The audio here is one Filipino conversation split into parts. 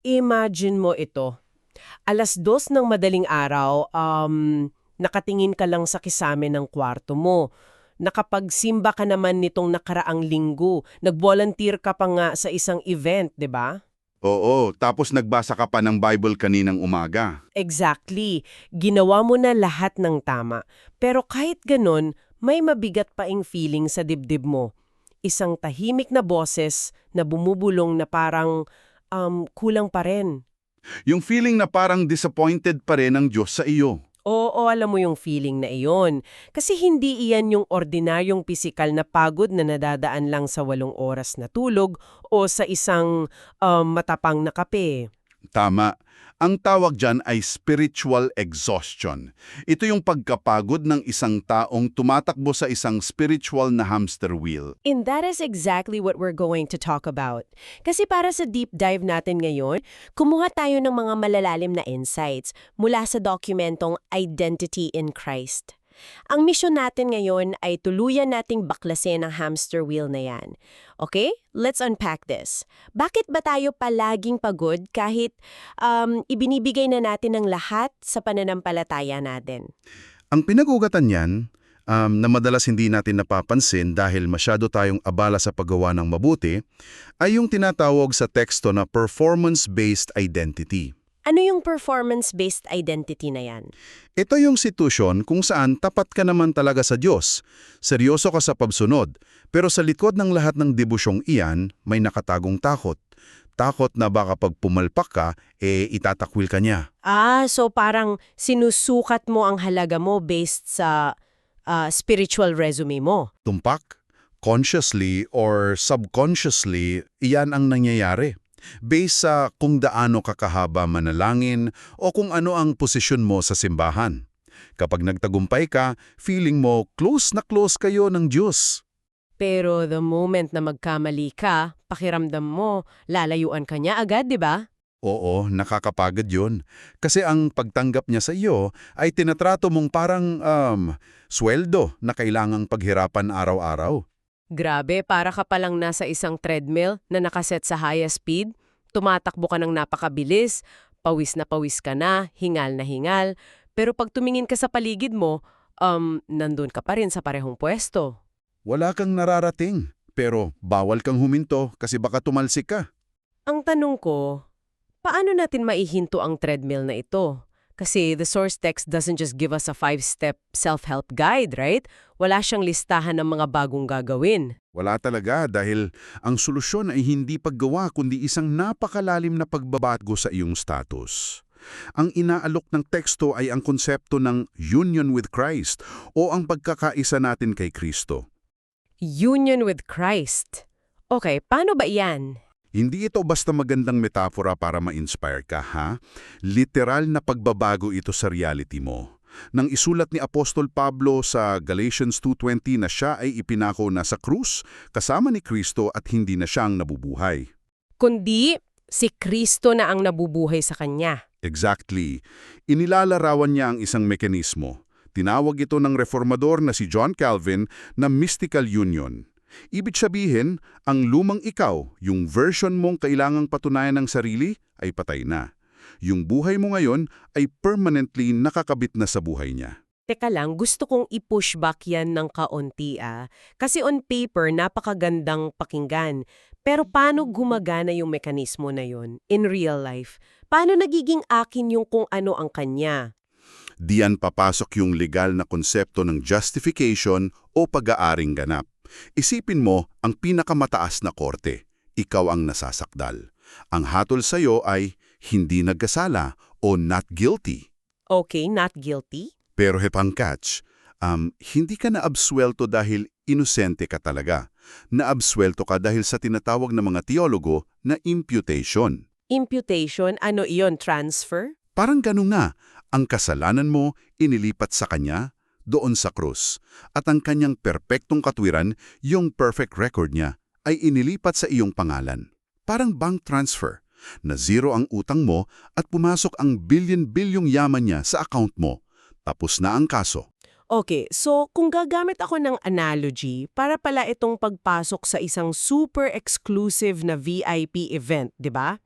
Imagine mo ito. 2:00 ng madaling araw, nakatingin ka lang sa kisame ng kwarto mo. Nakapagsimba ka naman nitong nakaraang linggo. Nag-volunteer ka pa nga sa isang event, 'di ba? Oo, tapos nagbasa ka pa ng Bible kaninang umaga. Exactly. Ginawa mo na lahat ng tama. Pero kahit ganun, may mabigat pa ing feeling sa dibdib mo. Isang tahimik na boses na bumubulong na parang kulang pa rin. Yung feeling na parang disappointed pa rin ang Diyos sa iyo. Oo, alam mo yung feeling na iyon. Kasi hindi iyan yung ordinaryong pisikal na pagod na nadadaan lang sa 8 oras na tulog o sa isang matapang na kape. Tama. Ang tawag dyan ay spiritual exhaustion. Ito yung pagkapagod ng isang taong tumatakbo sa isang spiritual na hamster wheel. And that is exactly what we're going to talk about. Kasi para sa deep dive natin ngayon, kumuha tayo ng mga malalalim na insights mula sa dokumentong Identity in Christ. Ang misyon natin ngayon ay tuluyan nating baklasin ang hamster wheel na yan. Okay? Let's unpack this. Bakit ba tayo palaging pagod kahit ibinibigay na natin ang lahat sa pananampalataya natin? Ang pinag-ugatan niyan, na madalas hindi natin napapansin dahil masyado tayong abala sa paggawa ng mabuti, ay yung tinatawag sa teksto na performance-based identity. Ano yung performance-based identity na yan? Ito yung sitwasyon kung saan tapat ka naman talaga sa Diyos, seryoso ka sa pagsunod, pero sa likod ng lahat ng debusyong iyan, may nakatagong takot. Takot na baka pag pumalpak ka, itatakwil ka niya. So parang sinusukat mo ang halaga mo based sa spiritual resume mo. Tumpak, consciously or subconsciously, iyan ang nangyayari. Based sa kung daano kakahaba manalangin o kung ano ang posisyon mo sa simbahan. Kapag nagtagumpay ka, feeling mo close na close kayo ng Diyos. Pero the moment na magkamali ka, pakiramdam mo, lalayuan ka niya agad, di ba? Oo, nakakapagod yun. Kasi ang pagtanggap niya sa iyo ay tinatrato mong parang sweldo na kailangang paghirapan araw-araw. Grabe, para ka palang nasa isang treadmill na nakaset sa highest speed, tumatakbo ka ng napakabilis, pawis na pawis ka na hingal, pero pag tumingin ka sa paligid mo, nandun ka pa rin sa parehong pwesto. Wala kang nararating, pero bawal kang huminto kasi baka tumalsik ka. Ang tanong ko, paano natin maihinto ang treadmill na ito? Kasi the source text doesn't just give us a 5-step self-help guide, right? Wala siyang listahan ng mga bagong gagawin. Wala talaga dahil ang solusyon ay hindi paggawa kundi isang napakalalim na pagbabago sa iyong status. Ang inaalok ng teksto ay ang konsepto ng union with Christ o ang pagkakaisa natin kay Kristo. Union with Christ. Okay, paano ba yan? Hindi ito basta magandang metafora para ma-inspire ka, ha? Literal na pagbabago ito sa reality mo. Nang isulat ni Apostol Pablo sa Galatians 2:20 na siya ay ipinako na sa krus kasama ni Kristo at hindi na siyang nabubuhay. Kundi si Kristo na ang nabubuhay sa kanya. Exactly. Inilalarawan niya ang isang mekanismo. Tinawag ito ng reformador na si John Calvin na mystical union. Ibig sabihin, ang lumang ikaw, yung version mong kailangang patunayan ng sarili, ay patay na. Yung buhay mo ngayon ay permanently nakakabit na sa buhay niya. Teka lang, gusto kong i-push back yan ng kaunti Kasi on paper, napakagandang pakinggan. Pero paano gumagana yung mekanismo na yun in real life? Paano nagiging akin yung kung ano ang kanya? Diyan papasok yung legal na konsepto ng justification o pag-aaring ganap. Isipin mo ang pinakamataas na korte. Ikaw ang nasasakdal. Ang hatol sa'yo ay hindi nagkasala o not guilty. Okay, not guilty? Pero hepang catch, hindi ka naabswelto dahil inosente ka talaga. Naabswelto ka dahil sa tinatawag ng mga teologo na imputation. Imputation? Ano iyon? Transfer? Parang ganun nga, ang kasalanan mo inilipat sa kanya doon sa krus. At ang kanyang perpektong katwiran, yung perfect record niya, ay inilipat sa iyong pangalan. Parang bank transfer, na zero ang utang mo at pumasok ang bilyon-bilyong yaman niya sa account mo. Tapos na ang kaso. Okay, so kung gagamit ako ng analogy, para pala itong pagpasok sa isang super exclusive na VIP event, di ba?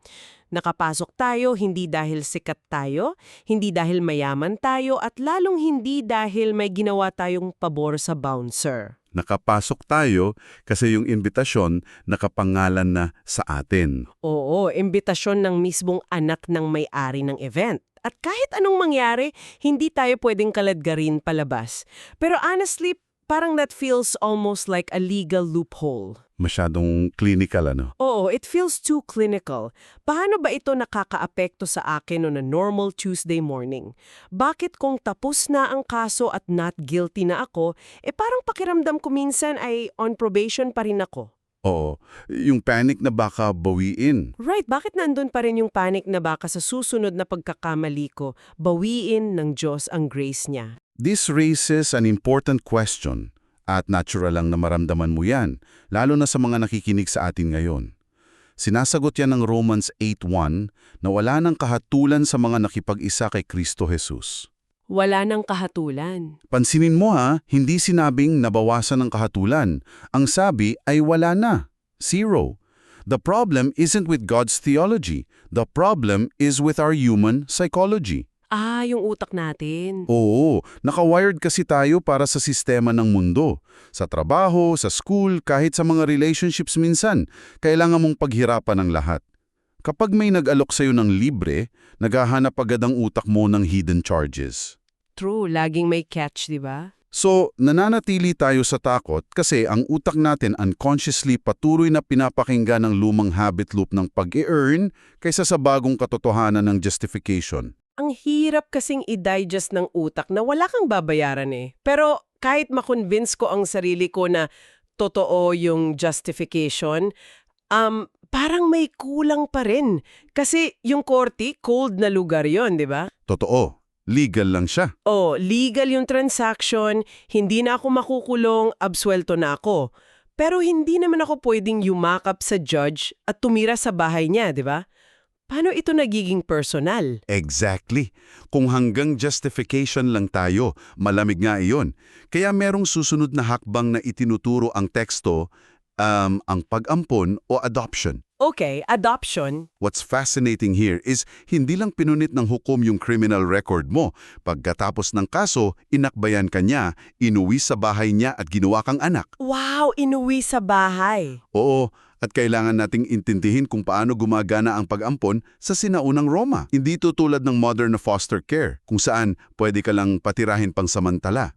Nakapasok tayo hindi dahil sikat tayo, hindi dahil mayaman tayo, at lalong hindi dahil may ginawa tayong pabor sa bouncer. Nakapasok tayo kasi yung imbitasyon nakapangalan na sa atin. Oo, imbitasyon ng mismong anak ng may-ari ng event. At kahit anong mangyari, hindi tayo pwedeng kaladgarin palabas. Pero honestly, parang that feels almost like a legal loophole. Masyadong clinical, ano? Oo, it feels too clinical. Paano ba ito nakakaapekto sa akin on a normal Tuesday morning? Bakit kung tapos na ang kaso at not guilty na ako, parang pakiramdam ko minsan ay on probation pa rin ako? Oo, yung panic na baka bawiin. Right, bakit nandun pa rin yung panic na baka sa susunod na pagkakamali ko, bawiin ng Diyos ang grace niya? This raises an important question. At natural lang na maramdaman mo yan, lalo na sa mga nakikinig sa atin ngayon. Sinasagot yan ng Romans 8:1 na wala nang kahatulan sa mga nakipag-isa kay Kristo Jesus. Wala nang kahatulan. Pansinin mo ha, hindi sinabing nabawasan ng kahatulan. Ang sabi ay wala na. Zero. The problem isn't with God's theology. The problem is with our human psychology. Yung utak natin. Oo, naka-wired kasi tayo para sa sistema ng mundo. Sa trabaho, sa school, kahit sa mga relationships minsan, kailangan mong paghirapan ng lahat. Kapag may nag-alok sa'yo ng libre, naghahanap agad ang utak mo ng hidden charges. True, laging may catch, di ba? So, nananatili tayo sa takot kasi ang utak natin unconsciously patuloy na pinapakinggan ng lumang habit loop ng pag-e-earn kaysa sa bagong katotohanan ng justification. Ang hirap kasing i-digest ng utak na wala kang babayaran eh. Pero kahit makonvince ko ang sarili ko na totoo yung justification, parang may kulang pa rin. Kasi yung korte, cold na lugar yon, di ba? Totoo. Legal lang siya. Legal yung transaction, hindi na ako makukulong, absuelto na ako. Pero hindi naman ako pwedeng yumakap sa judge at tumira sa bahay niya, di ba? Paano ito nagiging personal? Exactly. Kung hanggang justification lang tayo, malamig nga iyon. Kaya merong susunod na hakbang na itinuturo ang teksto, ang pag-ampon o adoption. Okay, adoption. What's fascinating here is hindi lang pinunit ng hukom yung criminal record mo. Pagkatapos ng kaso, inakbayan ka niya, inuwi sa bahay niya at ginawa kang anak. Wow, inuwi sa bahay. Oo, at kailangan nating intindihin kung paano gumagana ang pag-ampon sa sinaunang Roma. Hindi ito tulad ng modern na foster care, kung saan pwede ka lang patirahin pang samantala.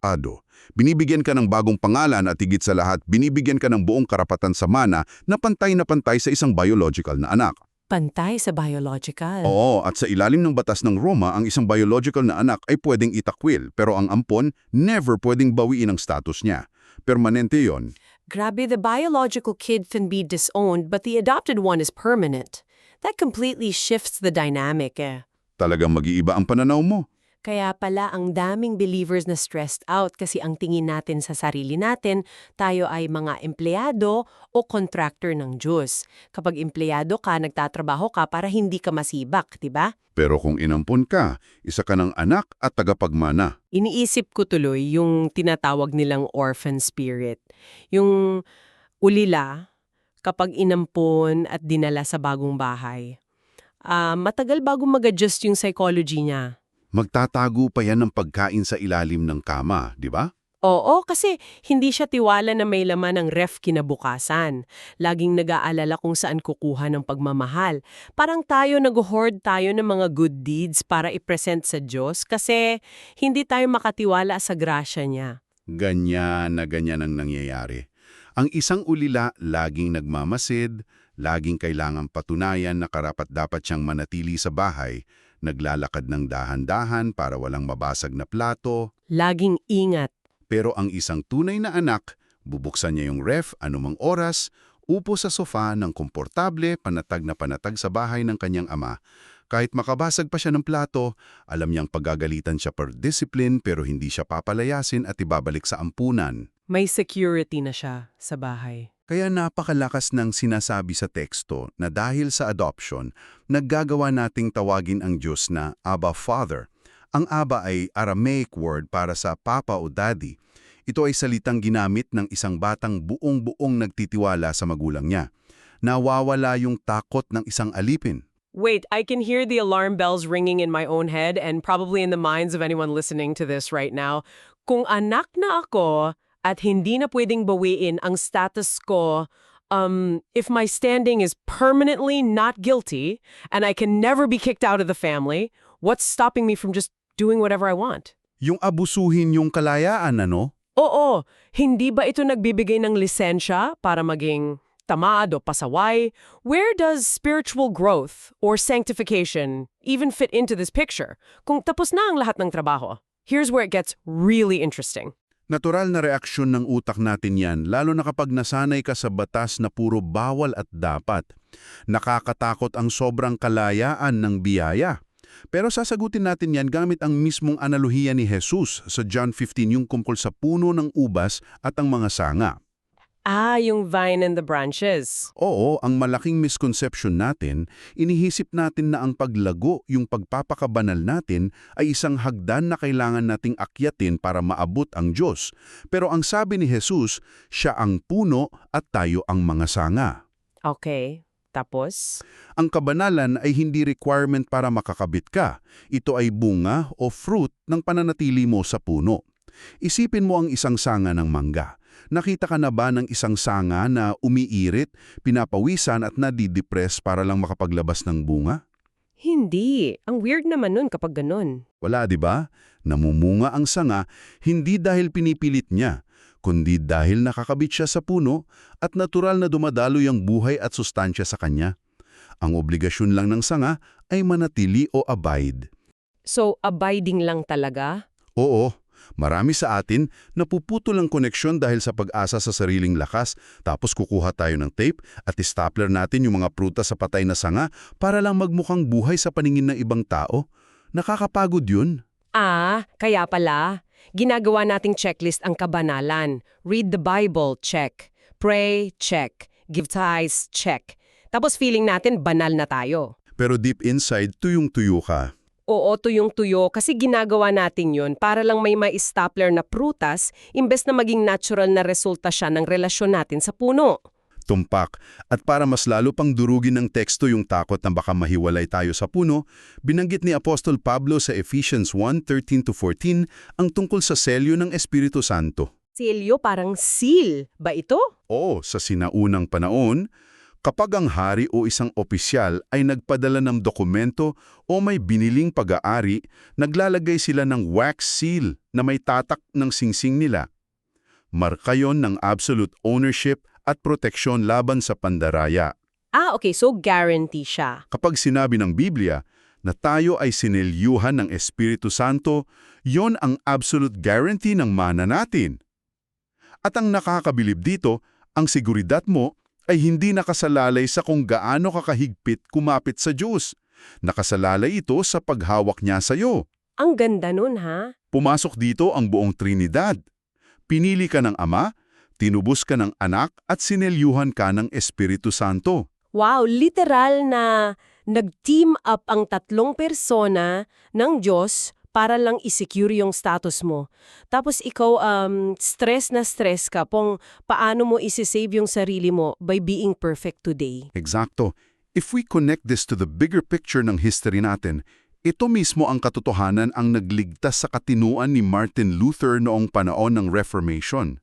Binibigyan ka ng bagong pangalan at higit sa lahat, binibigyan ka ng buong karapatan sa mana na pantay sa isang biological na anak. Pantay sa biological. Oo, at sa ilalim ng batas ng Roma, ang isang biological na anak ay pwedeng itakwil, pero ang ampon, never pwedeng bawiin ang status niya. Permanente yon. Grabe, the biological kid can be disowned but the adopted one is permanent. That completely shifts the dynamic eh. Talagang mag-iiba ang pananaw mo. Kaya pala ang daming believers na stressed out kasi ang tingin natin sa sarili natin, tayo ay mga empleyado o contractor ng Diyos. Kapag empleyado ka, nagtatrabaho ka para hindi ka masibak, di ba? Pero kung inampon ka, isa ka ng anak at tagapagmana. Iniisip ko tuloy yung tinatawag nilang orphan spirit. Yung ulila, kapag inampon at dinala sa bagong bahay, matagal bago mag-adjust yung psychology niya. Magtatago pa yan ng pagkain sa ilalim ng kama, di ba? Oo, kasi hindi siya tiwala na may laman ng ref kinabukasan. Laging nag-aalala kung saan kukuha ng pagmamahal. Parang tayo nag-hoard tayo ng mga good deeds para i-present sa Diyos kasi hindi tayo makatiwala sa grasya niya. Ganyan na ganyan ang nangyayari. Ang isang ulila laging nagmamasid, laging kailangang patunayan na karapat-dapat siyang manatili sa bahay, naglalakad ng dahan-dahan para walang mabasag na plato. Laging ingat. Pero ang isang tunay na anak, bubuksan niya yung ref anumang oras, upo sa sofa ng komportable, panatag na panatag sa bahay ng kanyang ama. Kahit makabasag pa siya ng plato, alam niyang pagagalitan siya per discipline pero hindi siya papalayasin at ibabalik sa ampunan. May security na siya sa bahay. Kaya napakalakas ng sinasabi sa teksto na dahil sa adoption, naggagawa nating tawagin ang Diyos na Abba Father. Ang aba ay Aramaic word para sa papa o daddy. Ito ay salitang ginamit ng isang batang buong-buong nagtitiwala sa magulang niya. Nawawala yung takot ng isang alipin. Wait, I can hear the alarm bells ringing in my own head and probably in the minds of anyone listening to this right now. Kung anak na ako at hindi na pwedeng bawiin ang status ko, if my standing is permanently not guilty and I can never be kicked out of the family, what's stopping me from just doing whatever I want? Yung abusuhin yung kalayaan, ano? Oo, hindi ba ito nagbibigay ng lisensya para maging tamad o pasaway? Where does spiritual growth or sanctification even fit into this picture? Kung tapos na ang lahat ng trabaho, here's where it gets really interesting. Natural na reaksyon ng utak natin yan, lalo na kapag nasanay ka sa batas na puro bawal at dapat. Nakakatakot ang sobrang kalayaan ng biyaya. Pero sasagutin natin yan gamit ang mismong analohiya ni Jesus sa John 15 yung tungkol sa puno ng ubas at ang mga sanga. Yung vine and the branches. Oo, ang malaking misconception natin, inihisip natin na ang paglago, yung pagpapakabanal natin, ay isang hagdan na kailangan nating akyatin para maabot ang Diyos. Pero ang sabi ni Jesus, siya ang puno at tayo ang mga sanga. Okay, tapos? Ang kabanalan ay hindi requirement para makakabit ka. Ito ay bunga o fruit ng pananatili mo sa puno. Isipin mo ang isang sanga ng mangga. Nakita ka na ba ng isang sanga na umiirit, pinapawisan at nadidepress para lang makapaglabas ng bunga? Hindi. Ang weird naman nun kapag ganun. Wala, di ba? Namumunga ang sanga hindi dahil pinipilit niya, kundi dahil nakakabit siya sa puno at natural na dumadaloy ang buhay at sustansya sa kanya. Ang obligasyon lang ng sanga ay manatili o abide. So, abiding lang talaga? Oo. Marami sa atin napuputol ang koneksyon dahil sa pag-asa sa sariling lakas, tapos kukuha tayo ng tape at istapler natin yung mga prutas sa patay na sanga para lang magmukhang buhay sa paningin ng ibang tao. Nakakapagod yun. Kaya pala. Ginagawa nating checklist ang kabanalan. Read the Bible, check. Pray, check. Give tithes, check. Tapos feeling natin banal na tayo. Pero deep inside, tuyong-tuyo ka. Oo, tuyong-tuyo kasi ginagawa natin yun para lang may ma-stapler na prutas imbes na maging natural na resulta siya ng relasyon natin sa puno. Tumpak. At para mas lalo pang durugin ng teksto yung takot na baka mahiwalay tayo sa puno, binanggit ni Apostol Pablo sa Ephesians 1:13-14 ang tungkol sa selyo ng Espiritu Santo. Selyo parang seal ba ito? Oo, sa sinaunang panahon, kapag ang hari o isang opisyal ay nagpadala ng dokumento o may biniling pag-aari, naglalagay sila ng wax seal na may tatak ng singsing nila. Marka yon ng absolute ownership at proteksyon laban sa pandaraya. Okay, so guarantee siya. Kapag sinabi ng Biblia na tayo ay sinelyuhan ng Espiritu Santo, yon ang absolute guarantee ng mana natin. At ang nakakabilib dito, ang seguridad mo ay hindi nakasalalay sa kung gaano kakahigpit kumapit sa Diyos. Nakasalalay ito sa paghawak niya sa iyo. Ang ganda nun, ha? Pumasok dito ang buong Trinidad. Pinili ka ng Ama, tinubos ka ng Anak at sinelyuhan ka ng Espiritu Santo. Wow, literal na nag-team up ang tatlong persona ng Diyos para lang i-secure yung status mo. Tapos ikaw, stress na stress ka pong paano mo isi-save yung sarili mo by being perfect today. Eksakto. If we connect this to the bigger picture ng history natin, ito mismo ang katotohanan ang nagligtas sa katinuan ni Martin Luther noong panahon ng Reformation.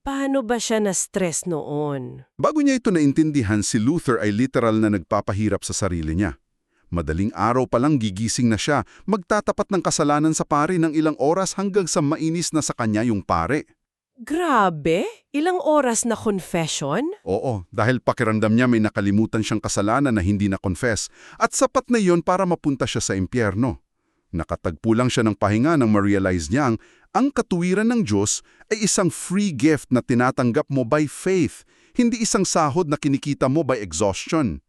Paano ba siya na-stress noon? Bago niya ito naintindihan, si Luther ay literal na nagpapahirap sa sarili niya. Madaling araw pa lang gigising na siya, magtatapat ng kasalanan sa pare ng ilang oras hanggang sa mainis na sa kanya yung pare. Grabe? Ilang oras na confession? Oo, dahil pakiramdam niya may nakalimutan siyang kasalanan na hindi na-confess at sapat na yon para mapunta siya sa impyerno. Nakatagpo lang siya ng pahinga nang ma-realize niyang ang katuwiran ng Diyos ay isang free gift na tinatanggap mo by faith, hindi isang sahod na kinikita mo by exhaustion.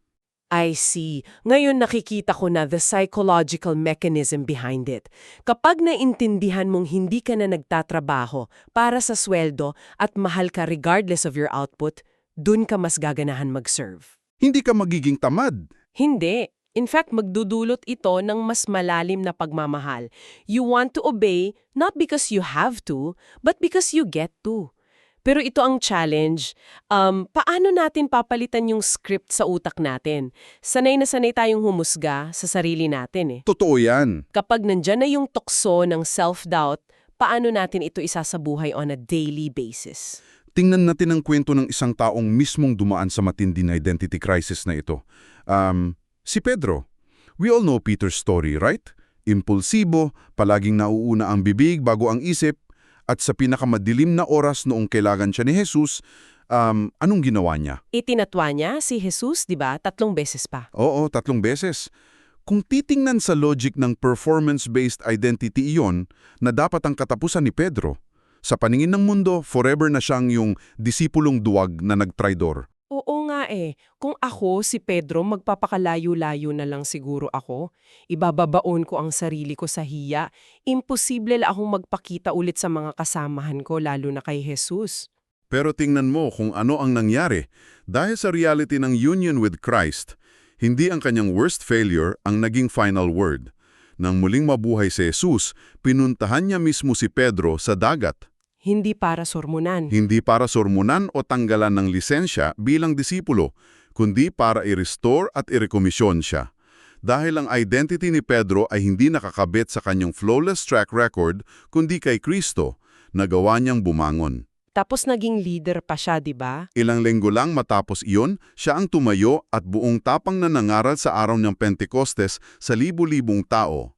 I see. Ngayon nakikita ko na the psychological mechanism behind it. Kapag naintindihan mong hindi ka na nagtatrabaho para sa sweldo at mahal ka regardless of your output, dun ka mas gaganahan mag-serve. Hindi ka magiging tamad. Hindi. In fact, magdudulot ito ng mas malalim na pagmamahal. You want to obey not because you have to, but because you get to. Pero ito ang challenge. Paano natin papalitan yung script sa utak natin? Sanay na sanay tayong humusga sa sarili natin eh. Totoo yan. Kapag nandyan na yung tukso ng self-doubt, paano natin ito isasabuhay on a daily basis? Tingnan natin ang kwento ng isang taong mismong dumaan sa matinding identity crisis na ito. Si Pedro. We all know Peter's story, right? Impulsibo, palaging nauuna ang bibig bago ang isip, at sa pinakamadilim na oras noong kailangan siya ni Jesus, anong ginawa niya? Itinatwa niya si Jesus, di ba? 3 beses pa. Oo, 3 beses. Kung titingnan sa logic ng performance-based identity iyon na dapat ang katapusan ni Pedro, sa paningin ng mundo, forever na siyang yung disipulong duwag na nagtraidor. Oo nga eh. Kung ako, si Pedro, magpapakalayo-layo na lang siguro ako. Ibababaon ko ang sarili ko sa hiya. Imposible la akong magpakita ulit sa mga kasamahan ko, lalo na kay Jesus. Pero tingnan mo kung ano ang nangyari. Dahil sa reality ng union with Christ, hindi ang kanyang worst failure ang naging final word. Nang muling mabuhay si Jesus, pinuntahan niya mismo si Pedro sa dagat. Hindi para sormonan. Hindi para sormonan o tanggalan ng lisensya bilang disipulo, kundi para i-restore at i-rekomisyon siya. Dahil ang identity ni Pedro ay hindi nakakabit sa kanyang flawless track record, kundi kay Kristo, nagawa niyang bumangon. Tapos naging leader pa siya, di ba? Ilang linggo lang matapos iyon, siya ang tumayo at buong tapang na nangaral sa araw ng Pentecostes sa libu-libong tao.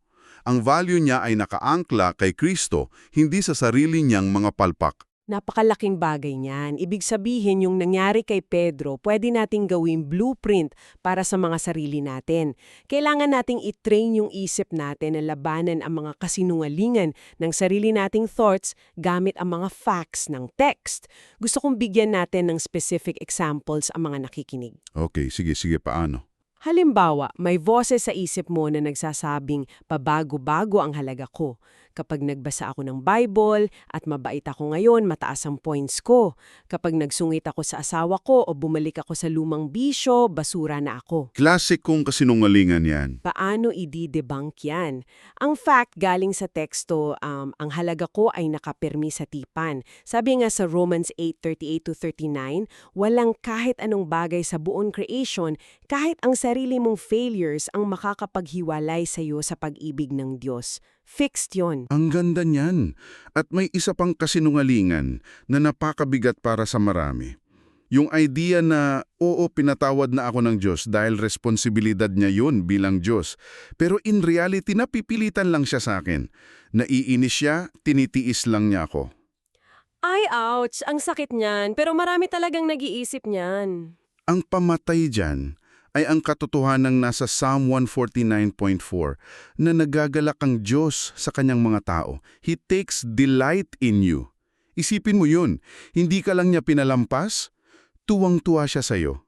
Ang value niya ay nakaangkla kay Kristo, hindi sa sarili niyang mga palpak. Napakalaking bagay niyan. Ibig sabihin yung nangyari kay Pedro, pwede nating gawing blueprint para sa mga sarili natin. Kailangan nating i-train yung isip natin na labanan ang mga kasinungalingan ng sarili nating thoughts gamit ang mga facts ng text. Gusto kong bigyan natin ng specific examples ang mga nakikinig. Okay, sige, paano? Halimbawa, may boses sa isip mo na nagsasabing pabago-bago ang halaga ko. Kapag nagbasa ako ng Bible at mabait ako ngayon, mataas ang points ko. Kapag nagsungit ako sa asawa ko o bumalik ako sa lumang bisyo, basura na ako. Classic kong kasinungalingan yan. Paano i-debunk yan? Ang fact galing sa teksto, ang halaga ko ay nakapirmi sa tipan. Sabi nga sa Romans 8:38-39, walang kahit anong bagay sa buong creation, kahit ang sarili mong failures ang makakapaghiwalay sa iyo sa pag-ibig ng Diyos. Fixed yon. Ang ganda niyan. At may isa pang kasinungalingan na napakabigat para sa marami. Yung idea na, oo, pinatawad na ako ng Diyos dahil responsibilidad niya yun bilang Diyos. Pero in reality, napipilitan lang siya sa akin. Naiinis siya, tinitiis lang niya ako. Ay, ouch! Ang sakit niyan. Pero marami talagang nag-iisip niyan. Ang pamatay dyan ay ang katotohanan nasa Psalm 149.4 na nagagalak ang Diyos sa kanyang mga tao. He takes delight in you. Isipin mo yun, hindi ka lang niya pinalampas, tuwang-tuwa siya sa'yo.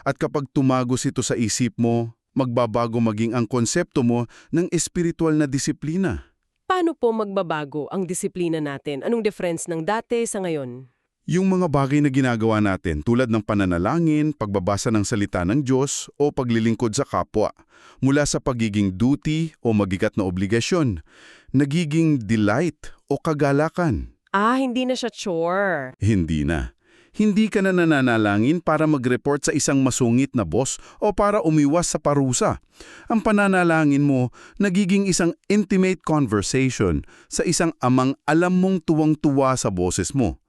At kapag tumagos ito sa isip mo, magbabago maging ang konsepto mo ng espiritual na disiplina. Paano po magbabago ang disiplina natin? Anong difference ng dati sa ngayon? Yung mga bagay na ginagawa natin tulad ng pananalangin, pagbabasa ng salita ng Diyos o paglilingkod sa kapwa, mula sa pagiging duty o magigat na obligasyon, nagiging delight o kagalakan. Hindi na siya chore. Hindi na. Hindi ka na nananalangin para mag-report sa isang masungit na boss o para umiwas sa parusa. Ang pananalangin mo nagiging isang intimate conversation sa isang amang alam mong tuwang-tuwa sa boses mo.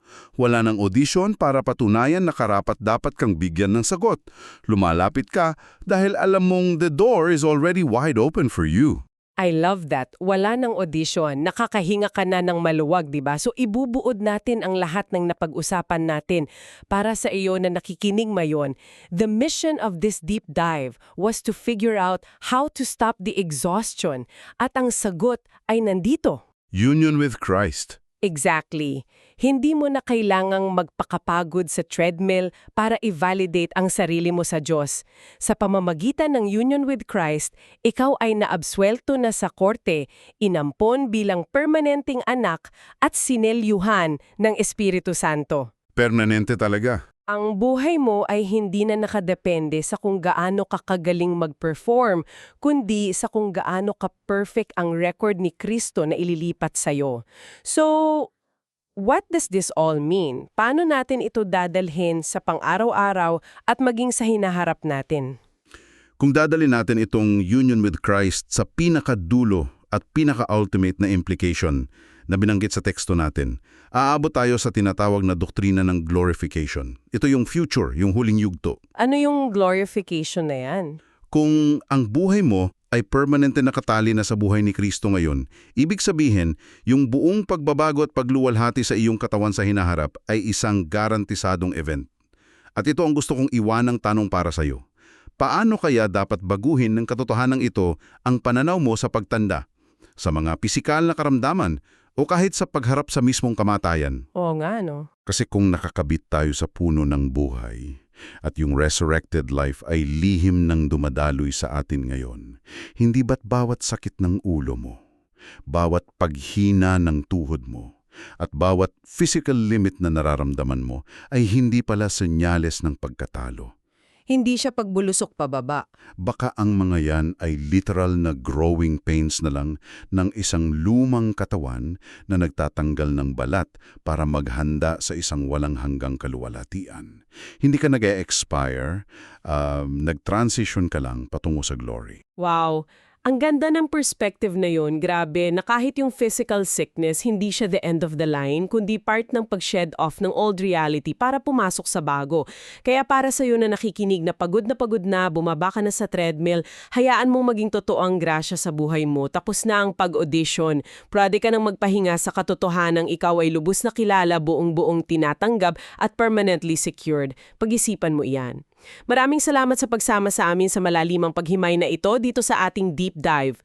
Wala nang audition para patunayan na karapat-dapat kang bigyan ng sagot. Lumalapit ka dahil alam mong the door is already wide open for you. I love that. Wala nang audition. Nakakahinga ka na ng maluwag, di ba? So ibubuod natin ang lahat ng napag-usapan natin para sa iyo na nakikinig mayon. The mission of this deep dive was to figure out how to stop the exhaustion. At ang sagot ay nandito. Union with Christ. Exactly. Hindi mo na kailangang magpakapagod sa treadmill para i-validate ang sarili mo sa Diyos. Sa pamamagitan ng union with Christ, ikaw ay naabswelto na sa korte, inampon bilang permanenteng anak at sinelyuhan ng Espiritu Santo. Permanente talaga. Ang buhay mo ay hindi na nakadepende sa kung gaano ka kagaling mag-perform, kundi sa kung gaano ka-perfect ang record ni Kristo na ililipat sa'yo. So, what does this all mean? Paano natin ito dadalhin sa pang-araw-araw at maging sa hinaharap natin? Kung dadalhin natin itong union with Christ sa pinakadulo at pinaka-ultimate na implication na binanggit sa teksto natin, aabot tayo sa tinatawag na doktrina ng glorification. Ito yung future, yung huling yugto. Ano yung glorification na yan? Kung ang buhay mo ay permanente nakatali na sa buhay ni Kristo ngayon, ibig sabihin, yung buong pagbabago at pagluwalhati sa iyong katawan sa hinaharap ay isang garantisadong event. At ito ang gusto kong iwanang tanong para sa iyo. Paano kaya dapat baguhin ng katotohanan ito ang pananaw mo sa pagtanda? Sa mga pisikal na karamdaman o kahit sa pagharap sa mismong kamatayan? Oo nga, no? Kasi kung nakakabit tayo sa puno ng buhay at yung resurrected life ay lihim ng dumadaloy sa atin ngayon, hindi ba't bawat sakit ng ulo mo, bawat paghina ng tuhod mo, at bawat physical limit na nararamdaman mo ay hindi pala senyales ng pagkatalo? Hindi siya pagbulusok pababa. Baka ang mga yan ay literal na growing pains na lang ng isang lumang katawan na nagtatanggal ng balat para maghanda sa isang walang hanggang kaluwalhatian. Hindi ka nag-e-expire, nag-transition ka lang patungo sa glory. Wow! Ang ganda ng perspective na yun, grabe, na kahit yung physical sickness, hindi siya the end of the line, kundi part ng pag-shed off ng old reality para pumasok sa bago. Kaya para sa'yo na nakikinig na pagod na, bumaba ka na sa treadmill, hayaan mong maging totoo ang grasya sa buhay mo. Tapos na ang pag-audition. Pwede ka nang magpahinga sa katotohanang ikaw ay lubos na kilala, buong-buong tinatanggap at permanently secured. Pag-isipan mo iyan. Maraming salamat sa pagsama sa amin sa malalimang paghimay na ito dito sa ating Deep Dive.